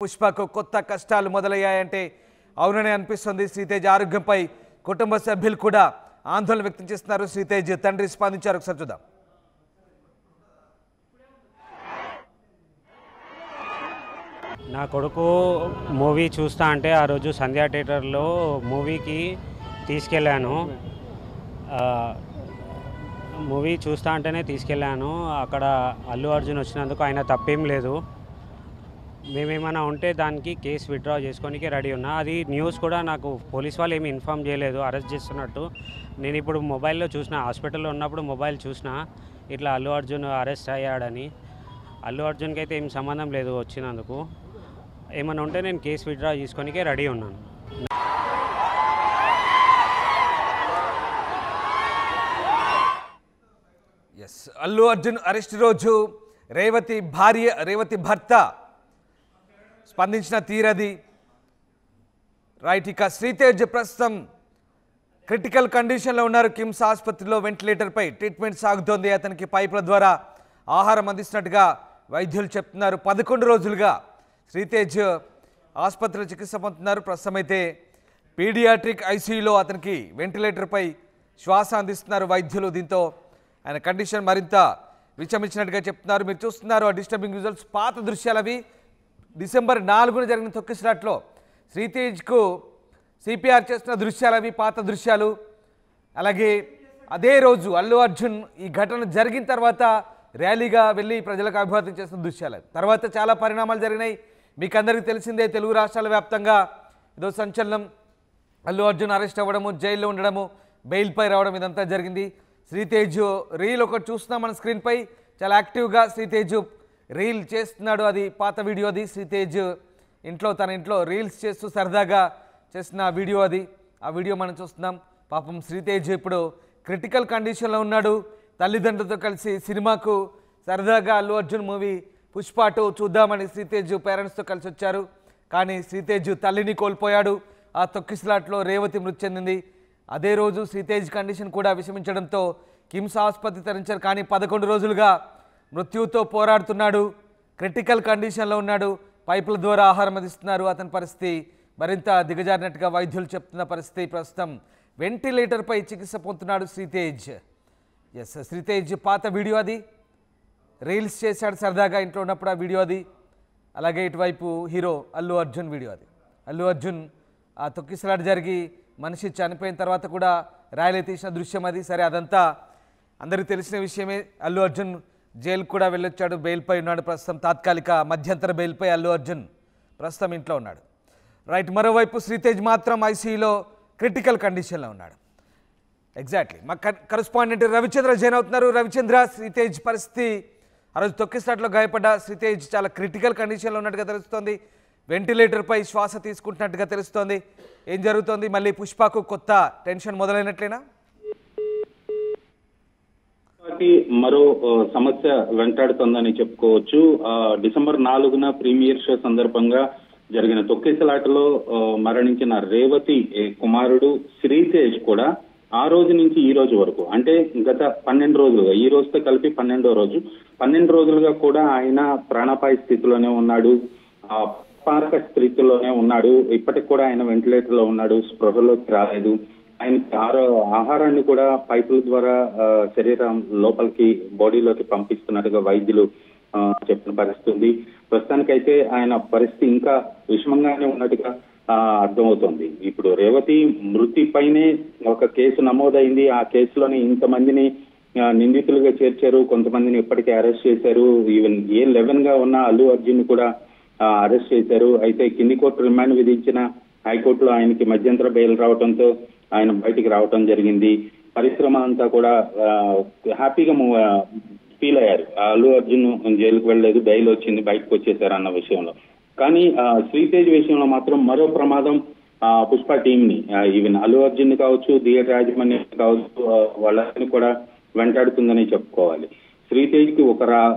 పుష్పకు కొత్త కష్టాలు మొదలయ్యాయంటే అవుననే అనిపిస్తుంది. శ్రీతేజ్ ఆరోగ్యంపై కుటుంబ సభ్యులు కూడా ఆందోళన వ్యక్తం చేస్తున్నారు. శ్రీతేజ్ తండ్రి స్పందించారు. ఒకసారి చూద్దాం. నా కొడుకు మూవీ చూస్తా అంటే ఆ రోజు సంధ్యా థియేటర్లో మూవీకి తీసుకెళ్ళాను. మూవీ చూస్తా అంటేనే తీసుకెళ్ళాను. అక్కడ అల్లు అర్జున్ వచ్చినందుకు ఆయన తప్పేం లేదు. మేమేమైనా ఉంటే దానికి కేసు విత్డ్రా చేసుకోనికి రెడీ ఉన్నా. అది న్యూస్ కూడా నాకు పోలీస్ వాళ్ళు ఏమి ఇన్ఫామ్ చేయలేదు అరెస్ట్ చేస్తున్నట్టు. నేను ఇప్పుడు మొబైల్లో చూసిన, హాస్పిటల్లో ఉన్నప్పుడు మొబైల్ చూసిన ఇట్లా అల్లు అర్జున్ అరెస్ట్ అయ్యాడని. అల్లు అర్జున్కి అయితే ఏం సంబంధం లేదు వచ్చినందుకు. ఏమైనా ఉంటే నేను కేసు విత్డ్రా చేసుకోనికే రెడీ ఉన్నాను. అల్లు అర్జున్ అరెస్ట్ రోజు రేవతి భర్త స్పందించిన తీరది రైట్. ఇక శ్రీతేజ్ ప్రస్తుతం క్రిటికల్ కండిషన్లో ఉన్నారు. కిమ్స్ ఆసుపత్రిలో వెంటిలేటర్పై ట్రీట్మెంట్ సాగుతోంది. అతనికి పైపుల ద్వారా ఆహారం అందిస్తున్నట్టుగా వైద్యులు చెప్తున్నారు. 11 రోజులుగా శ్రీతేజ్ ఆసుపత్రిలో చికిత్స పొందుతున్నారు. ప్రస్తుతం అయితే పీడియాట్రిక్ ఐసీయూలో అతనికి వెంటిలేటర్పై శ్వాస అందిస్తున్నారు వైద్యులు. దీంతో ఆయన కండిషన్ మరింత విషమించినట్టుగా చెప్తున్నారు. మీరు చూస్తున్నారు ఆ డిస్టర్బింగ్ విజువల్స్. పాత దృశ్యాలు అవి. డిసెంబర్ 4న జరిగిన తొక్కిసలాట్లో శ్రీతేజ్కు సిపిఆర్ చేస్తున్న దృశ్యాలు అవి, పాత దృశ్యాలు. అలాగే అదే రోజు అల్లు అర్జున్ ఈ ఘటన జరిగిన తర్వాత ర్యాలీగా వెళ్ళి ప్రజలకు అభివాదం చేస్తున్న దృశ్యాలు. తర్వాత చాలా పరిణామాలు జరిగినాయి. మీకు అందరికీ తెలిసిందే, తెలుగు రాష్ట్రాల వ్యాప్తంగా ఇదో సంచలనం. అల్లు అర్జున్ అరెస్ట్ అవ్వడము, జైల్లో ఉండడము, బెయిల్పై రావడం, ఇదంతా జరిగింది. శ్రీతేజ్ రీల్ ఒకటి చూస్తున్నాం మన స్క్రీన్పై. చాలా యాక్టివ్గా శ్రీతేజ్ రీల్ చేస్తున్నాడు. అది పాత వీడియో. అది శ్రీతేజ్ తన ఇంట్లో రీల్స్ చేస్తూ సరదాగా చేసిన వీడియో అది. ఆ వీడియో మనం చూస్తున్నాం. పాపం శ్రీతేజ్ ఇప్పుడు క్రిటికల్ కండిషన్లో ఉన్నాడు. తల్లిదండ్రులతో కలిసి సినిమాకు సరదాగా అల్లు అర్జున్ మూవీ పుష్ప 2 చూద్దామని శ్రీతేజ్ పేరెంట్స్తో కలిసి వచ్చారు. కానీ శ్రీతేజ్ తల్లిని కోల్పోయాడు. ఆ తొక్కిసలాట్లో రేవతి మృతి చెందింది. అదే రోజు శ్రీతేజ్ కండిషన్ కూడా విషమించడంతో కిమ్స్ ఆసుపత్రి తరలించారు. కానీ 11 రోజులుగా మృత్యువుతో పోరాడుతున్నాడు. క్రిటికల్ కండిషన్లో ఉన్నాడు. పైపుల ద్వారా ఆహారం అందిస్తున్నారు. అతని పరిస్థితి మరింత దిగజారినట్టుగా వైద్యులు చెప్తున్న పరిస్థితి. ప్రస్తుతం వెంటిలేటర్పై చికిత్స పొందుతున్నాడు శ్రీతేజ్. శ్రీతేజ్ పాత వీడియో అది. రీల్స్ చేశాడు సరదాగా ఇంట్లో ఉన్నప్పుడు ఆ వీడియో అది. అలాగే ఇటువైపు హీరో అల్లు అర్జున్ వీడియో అది. అల్లు అర్జున్ ఆ తొక్కిసలాట జరిగి మనిషి చనిపోయిన తర్వాత కూడా ర్యాలీ తీసిన దృశ్యం అది. సరే, అదంతా అందరికీ తెలిసిన విషయమే. అల్లు అర్జున్ జైలుకు కూడా వెళ్ళొచ్చాడు. బెయిల్పై ఉన్నాడు. ప్రస్తుతం తాత్కాలిక మధ్యంతర బెయిల్పై అల్లు అర్జున్ ప్రస్తుతం ఇంట్లో ఉన్నాడు. రైట్. మరోవైపు శ్రీతేజ్ మాత్రం ఐసీయూలో క్రిటికల్ కండిషన్లో ఉన్నాడు. ఎగ్జాక్ట్లీ. మా కరెస్పాండెంట్ రవిచంద్ర జాయిన్ అవుతున్నారు. రవిచంద్ర, శ్రీతేజ్ పరిస్థితి, ఆ రోజు తొక్కిసలాట్లో గాయపడ్డ శ్రీతేజ్ చాలా క్రిటికల్ కండిషన్లో ఉన్నట్టుగా తెలుస్తోంది. వెంటిలేటర్పై శ్వాస తీసుకుంటున్నట్టుగా తెలుస్తోంది. ఏం జరుగుతోంది? మళ్ళీ పుష్పకు కొత్త టెన్షన్ మొదలైనట్లేనా? మరో సమస్య వెంటాడుతోందని చెప్పుకోవచ్చు. డిసెంబర్ 4న ప్రీమియర్ షో సందర్భంగా జరిగిన తొక్కిసలాటలో మరణించిన రేవతి కుమారుడు శ్రీతేజ్ కూడా ఆ రోజు నుంచి ఈ రోజు వరకు, అంటే గత 12 రోజులుగా, ఈ రోజుతో కలిపి 12వ రోజు, 12 రోజులుగా కూడా ఆయన ప్రాణాపాయ స్థితిలోనే ఉన్నాడు. పారక స్థితిలోనే ఉన్నాడు. ఇప్పటికి కూడా ఆయన వెంటిలేటర్ లో ఉన్నాడు. స్పృహలోకి రాలేదు. ఆయన ఆహారాన్ని కూడా పైపుల ద్వారా శరీరం లోపలికి, బాడీలోకి పంపిస్తున్నట్టుగా వైద్యులు చెప్పిన పరిస్థితి ఉంది. ప్రస్తుతానికైతే ఆయన పరిస్థితి ఇంకా విషమంగానే ఉన్నట్టుగా అర్థమవుతోంది. ఇప్పుడు రేవతి మృతిపైనే ఒక కేసు నమోదైంది. ఆ కేసులోని ఇంతమందిని నిందితులుగా చేర్చారు. కొంతమందిని ఇప్పటికే అరెస్ట్ చేశారు. ఈవెన్ A11 గా ఉన్న అల్లు అర్జున్ కూడా అరెస్ట్ చేశారు. అయితే కింది కోర్టు రిమాండ్ విధించిన హైకోర్టులో ఆయనకి మధ్యంతర బెయిల్ రావడంతో ఆయన బయటికి రావటం జరిగింది. పరిశ్రమ అంతా కూడా హ్యాపీగా ఫీల్ అయ్యారు. అల్లు అర్జున్ జైలుకు వెళ్ళలేదు, బెయిల్ వచ్చింది, బయటకు వచ్చేసారు అన్న విషయంలో. కానీ శ్రీతేజ్ విషయంలో మాత్రం మరో ప్రమాదం పుష్ప టీం ని, ఈవెన్ అల్లు అర్జున్ కావచ్చు, థియేటర్ యాజమాన్యం కావచ్చు, వాళ్ళని కూడా వెంటాడుతుందని చెప్పుకోవాలి. శ్రీతేజ్ కి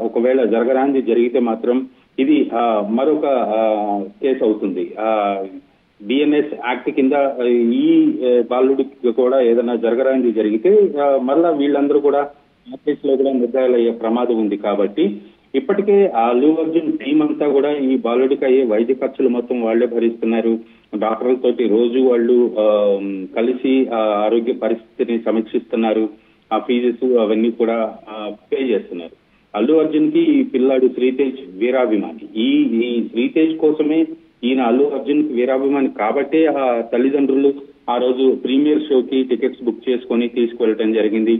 ఒకవేళ జరగరాంది జరిగితే మాత్రం ఇది మరొక కేసు అవుతుంది. బిఎన్ఎస్ యాక్ట్ కింద ఈ బాలుడికి కూడా ఏదైనా జరగరాంది జరిగితే మళ్ళా వీళ్ళందరూ కూడా కేసులో కూడా నిర్ధారణ అయ్యే ప్రమాదం ఉంది. కాబట్టి ఇప్పటికే ఆ అల్లు అర్జున్ టీం అంతా కూడా ఈ బాలుడికి అయ్యే వైద్య ఖర్చులు మొత్తం వాళ్లే భరిస్తున్నారు. డాక్టర్లతోటి రోజు వాళ్ళు కలిసి ఆ ఆరోగ్య పరిస్థితిని సమీక్షిస్తున్నారు. ఆ ఫీజెస్ అవన్నీ కూడా పే చేస్తున్నారు. అల్లు అర్జున్ కి ఈ పిల్లాడు శ్రీతేజ్ వీరాభిమాని. ఈ శ్రీతేజ్ కోసమే ఈయన అల్లు అర్జున్ కి వీరాభిమాని కాబట్టే ఆ తల్లిదండ్రులు ఆ రోజు ప్రీమియర్ షోకి టికెట్స్ బుక్ చేసుకొని తీసుకువెళ్ళటం జరిగింది.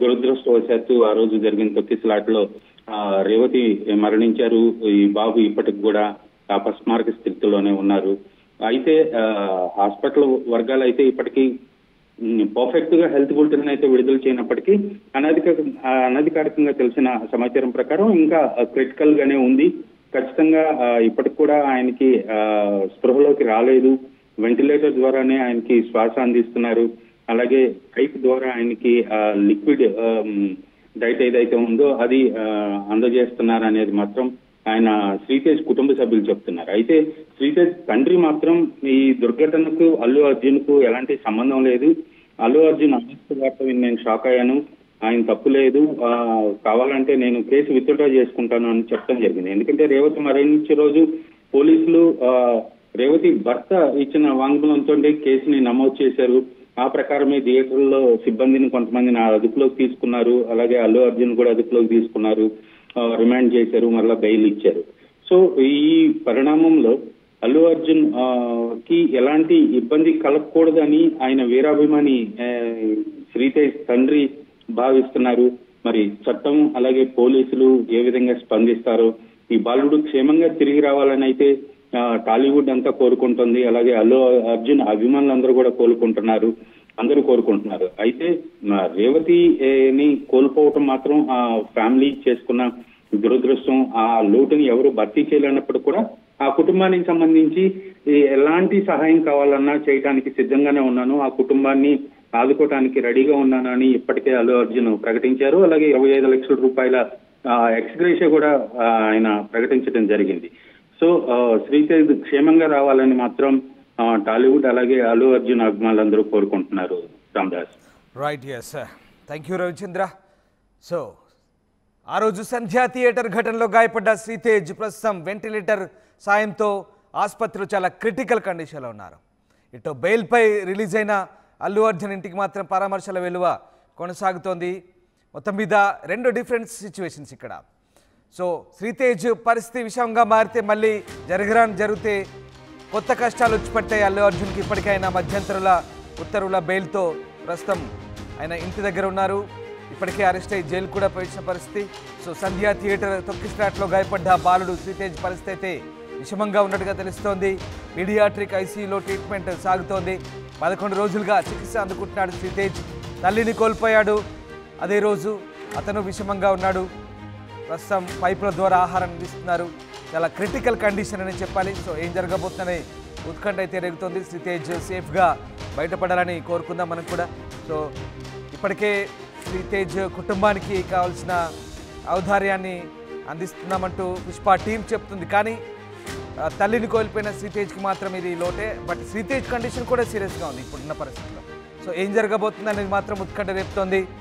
దురదృష్టవశాత్తు ఆ రోజు జరిగిన తొక్కిసలాటలో రేవతి మరణించారు. ఈ బాబు ఇప్పటికి కూడా అపస్మారక స్థితిలోనే ఉన్నారు. అయితే హాస్పిటల్ వర్గాలు అయితే ఇప్పటికీ పర్ఫెక్ట్ గా హెల్త్ బులెటిన్ అయితే విడుదల చేయనప్పటికీ అనధికారికంగా తెలిసిన సమాచారం ప్రకారం ఇంకా క్రిటికల్ గానే ఉంది. ఖచ్చితంగా ఇప్పటికి కూడా ఆయనకి స్పృహలోకి రాలేదు. వెంటిలేటర్ ద్వారానే ఆయనకి శ్వాస అందిస్తున్నారు. అలాగే పైప్ ద్వారా ఆయనకి లిక్విడ్ డైట్ ఏదైతే ఉందో అది అందజేస్తున్నారు అనేది మాత్రం ఆయన శ్రీతేజ్ కుటుంబ సభ్యులు చెప్తున్నారు. అయితే శ్రీతేజ్ తండ్రి మాత్రం ఈ దుర్ఘటనకు అల్లు అర్జున్ కు ఎలాంటి సంబంధం లేదు. అల్లు అర్జున్ అరెస్ట్ వార్త విని నేను షాక్ అయ్యాను. ఆయన తప్పు లేదు, కావాలంటే నేను కేసు విత్డ్రా చేసుకుంటాను అని చెప్పడం జరిగింది. ఎందుకంటే రేవతి మరణించే రోజు పోలీసులు రేవతి భర్త ఇచ్చిన వాంగ్మూలంతో కేసుని నమోదు చేశారు. ఆ ప్రకారమే థియేటర్లో సిబ్బందిని కొంతమందిని అదుపులోకి తీసుకున్నారు. అలాగే అల్లు అర్జున్ కూడా అదుపులోకి తీసుకున్నారు, రిమాండ్ చేశారు, మరలా బెయిల్ ఇచ్చారు. సో ఈ పరిణామంలో అల్లు అర్జున్ కి ఎలాంటి ఇబ్బంది కలగకూడదని ఆయన వీరాభిమాని శ్రీతేజ్ తండ్రి భావిస్తున్నారు. మరి చట్టం అలాగే పోలీసులు ఏ విధంగా స్పందిస్తారో, ఈ బాలుడు క్షేమంగా తిరిగి రావాలని అయితే టాలీవుడ్ అంతా కోరుకుంటుంది. అలాగే అల్లు అర్జున్ అభిమానులందరూ కూడా అందరూ కోరుకుంటున్నారు. అయితే రేవతిని కోల్పోవటం మాత్రం ఆ ఫ్యామిలీ చేసుకున్న దురదృష్టం. ఆ లోటుని ఎవరు భర్తీ చేయలేనప్పుడు కూడా ఆ కుటుంబానికి సంబంధించి ఎలాంటి సహాయం కావాలన్నా చేయడానికి సిద్ధంగానే ఉన్నాను, ఆ కుటుంబాన్ని ఆదుకోవటానికి రెడీగా ఉన్నానని ఇప్పటికే అల్లు అర్జున్ ప్రకటించారు. అలాగే 25 లక్షల రూపాయల ఎక్స్గ్రేషియా కూడా ఆయన ప్రకటించడం జరిగింది. సో శ్రీతేజ్ క్షేమంగా రావాలని మాత్రం టాలీవుడ్ అలాగే అల్లు అర్జున్ అభిమానులందరూ కోరుకుంటున్నారు. Ramdas. Right, yes, thank you Ravichandra. So ఆ రోజు సంధ్యా థియేటర్ ఘటనలో గాయపడ్డ శ్రీతేజ్ ప్రస్తుతం వెంటిలేటర్ సాయంతో ఆసుపత్రిలో చాలా క్రిటికల్ కండిషన్లో ఉన్నారు. ఇటు బెయిల్పై రిలీజ్ అయిన అల్లు అర్జున్ ఇంటికి మాత్రం పరామర్శల విలువ కొనసాగుతోంది. మొత్తం మీద 2 డిఫరెంట్ సిచ్యువేషన్స్ ఇక్కడ. సో శ్రీతేజ్ పరిస్థితి విషమంగా మారితే మళ్ళీ జరిగితే కొత్త కష్టాలు వచ్చి పడతాయి అల్లు అర్జున్కి. ఇప్పటికైనా మధ్యంతరుల ఉత్తర్వుల బెయిల్తో ప్రస్తుతం ఆయన ఇంటి దగ్గర ఉన్నారు. ఇప్పటికే అరెస్ట్ అయ్యి జైలు కూడా పోయించిన పరిస్థితి. సో సంధ్యా థియేటర్ తొక్కిసలాటలో గాయపడ్డ బాలుడు శ్రీతేజ్ పరిస్థితి అయితే విషమంగా ఉన్నట్టుగా తెలుస్తోంది. పీడియాట్రిక్ ఐసీయూలో ట్రీట్మెంట్ సాగుతోంది. 11 రోజులుగా చికిత్స అందుకుంటున్నాడు శ్రీతేజ్. తల్లిని కోల్పోయాడు. అదే రోజు అతను విషమంగా ఉన్నాడు. ప్రస్తుతం పైపుల ద్వారా ఆహారం అందిస్తున్నారు. చాలా క్రిటికల్ కండిషన్ అని చెప్పాలి. సో ఏం జరగబోతుందనే ఉత్కంఠ అయితే రేగుతోంది. శ్రీతేజ్ సేఫ్గా బయటపడాలని కోరుకుందాం మనం కూడా. సో ఇప్పటికే శ్రీతేజ్ కుటుంబానికి కావాల్సిన ఔదార్యాన్ని అందిస్తున్నామంటూ పుష్ప టీం చెప్తుంది. కానీ తల్లిని కోల్పోయిన శ్రీతేజ్కి మాత్రం ఇది లోటే. బట్ శ్రీతేజ్ కండిషన్ కూడా సీరియస్గా ఉంది ఇప్పుడున్న పరిస్థితుల్లో. సో ఏం జరగబోతుంది అనేది మాత్రం ఉత్కంఠ రేపుతోంది.